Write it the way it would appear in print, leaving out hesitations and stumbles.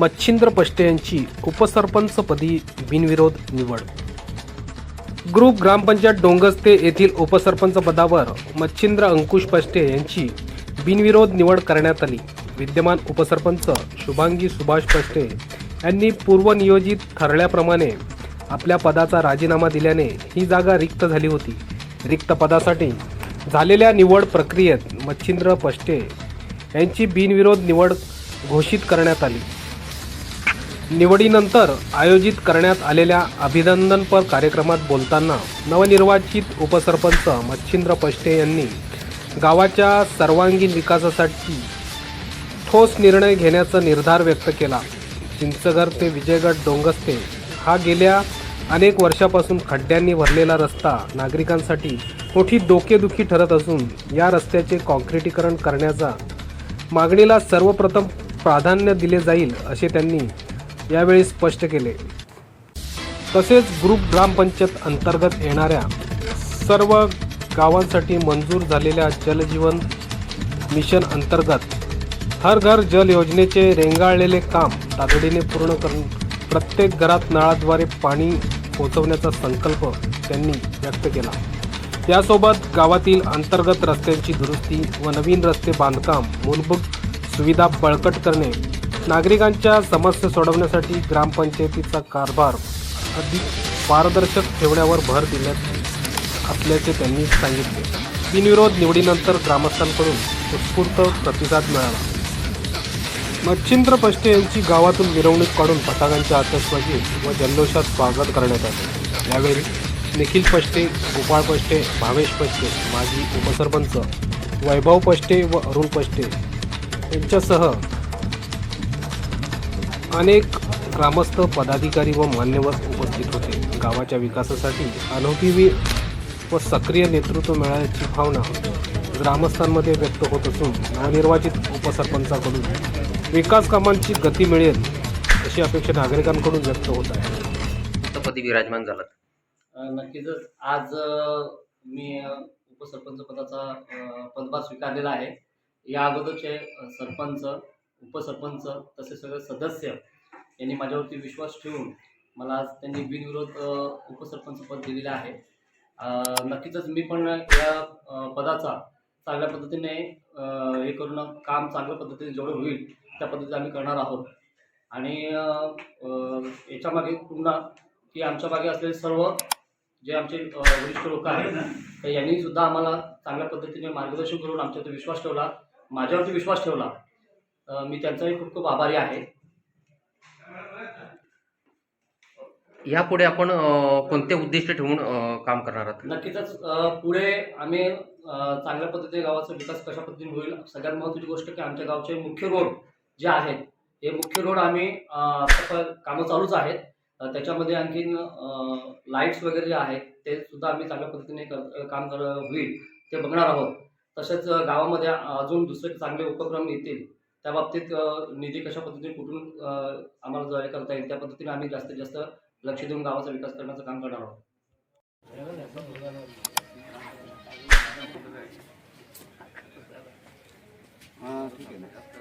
मच्छिंद्र पष्टे यांची उपसरपंचपदी बिनविरोध निवड. ग्रुप ग्रामपंचायत डोंगस्ते येथील उपसरपंच पदावर मच्छिंद्र अंकुश पष्टे यांची बिनविरोध निवड करण्यात आली. विद्यमान उपसरपंच शुभांगी सुभाष पष्टे यांनी पूर्वनियोजित ठरल्याप्रमाणे आपल्या पदाचा राजीनामा दिल्याने ही जागा रिक्त झाली होती. रिक्त पदासाठी झालेल्या निवड प्रक्रियेत मच्छिंद्र पष्टे यांची बिनविरोध निवड घोषित करण्यात आली. निवडीनंतर आयोजित करण्यात आलेल्या अभिनंदनपर कार्यक्रमात बोलताना नवनिर्वाचित उपसरपंच मच्छिंद्र पष्टे यांनी गावाच्या सर्वांगीण विकासासाठी ठोस निर्णय घेण्याचा निर्धार व्यक्त केला. चिंचघर ते विजयगड डोंगस्ते हा गेल्या अनेक वर्षापासून खड्ड्यांनी भरलेला रस्ता नागरिकांसाठी मोठी डोकेदुखी ठरत असून या रस्त्याचे काँक्रिटीकरण करण्याचा मागणीला सर्वप्रथम प्राधान्य दिले जाईल असे त्यांनी यावेळी स्पष्ट केले. तसेच ग्रुप ग्रामपंचायत अंतर्गत येणाऱ्या सर्व गावांसाठी मंजूर झालेल्या जलजीवन मिशन अंतर्गत हर घर जल योजनेचे रेंगाळलेले काम तातडीने पूर्ण करून प्रत्येक घरात नळाद्वारे पाणी पोहोचवण्याचा संकल्प त्यांनी व्यक्त केला. यासोबत गावातील अंतर्गत रस्त्यांची दुरुस्ती व नवीन रस्ते बांधकाम, मूलभूत सुविधा बळकट करणे, नागरिकांच्या समस्या सोडवण्यासाठी ग्रामपंचायतीचा कारभार अधिक पारदर्शक ठेवण्यावर भर दिल्यात असल्याचे त्यांनी सांगितले. बिनविरोध निवडीनंतर ग्रामस्थांकडून उत्स्फूर्त प्रतिसाद मिळाला. मच्छिंद्र पष्टे यांची गावातून मिरवणूक काढून पताकांच्या आतषबाजी व जल्लोषात स्वागत करण्यात आले. यावेळी निखिल पष्टे, गोपाळ पष्टे, भावेश पष्टे, माजी उपसरपंच वैभव पष्टे व अरुण पष्टे यांच्यासह अनेक ग्रामस्थ, पदाधिकारी व मान्यवर उपस्थित होते. गावाच्या विकासासाठी अनुभवी व सक्रिय नेतृत्व मिळाल्याची भावना ग्रामस्थांमध्ये व्यक्त होत असून नवनिर्वाचित उपसरपंचाकडून विकास कामांची गती मिळेल अशी अपेक्षा नागरिकांकडून व्यक्त होत आहे. पदी विराजमान झालात. नक्कीच आज मी उपसरपंच पदाचा पदभार स्वीकारलेला आहे. या अगोदरचे सरपंच, उपसरपंच तसेच सगळे सदस्य यांनी माझ्यावरती विश्वास ठेवून मला आज त्यांनी बिनविरोध उपसरपंच पद दिलेले आहे. नक्कीच मी पण या पदाचा चांगल्या पद्धतीने हे करून काम चांगल्या पद्धतीने जेवढं होईल त्या पद्धतीने आम्ही करणार आहोत. आणि याच्यामागे पुन्हा की आमच्या मागे असलेले सर्व जे आमचे वरिष्ठ लोक आहेत तर यांनी सुद्धा आम्हाला चांगल्या पद्धतीने मार्गदर्शन करून आमच्यावरती विश्वास ठेवला, माझ्यावरती विश्वास ठेवला. मी त्यांचाही खूप खूप आभारी आहे. यापुढे आपण कोणते उद्दिष्ट ठेवून काम करणार आहात? नक्कीच पुढे आम्ही चांगल्या पद्धतीने गावाचा विकास कशा पद्धतीने होईल. सगळ्यात महत्त्वाची गोष्ट की आमच्या गावचे मुख्य रोड जे आहेत हे मुख्य रोड आम्ही कामं चालूच आहेत. त्याच्यामध्ये आणखीन लाईट्स वगैरे जे आहेत ते सुद्धा आम्ही चांगल्या पद्धतीने काम होईल ते बघणार आहोत. तसेच गावामध्ये अजून दुसरे चांगले उपक्रम येतील त्या बाबतीत निधी कशा पद्धतीने कुठून आम्हाला जाहीर करता येईल त्या पद्धतीने आम्ही जास्तीत जास्त लक्ष देऊन गावाचा विकास करण्याचं काम करणार आहोत. ठीक आहे.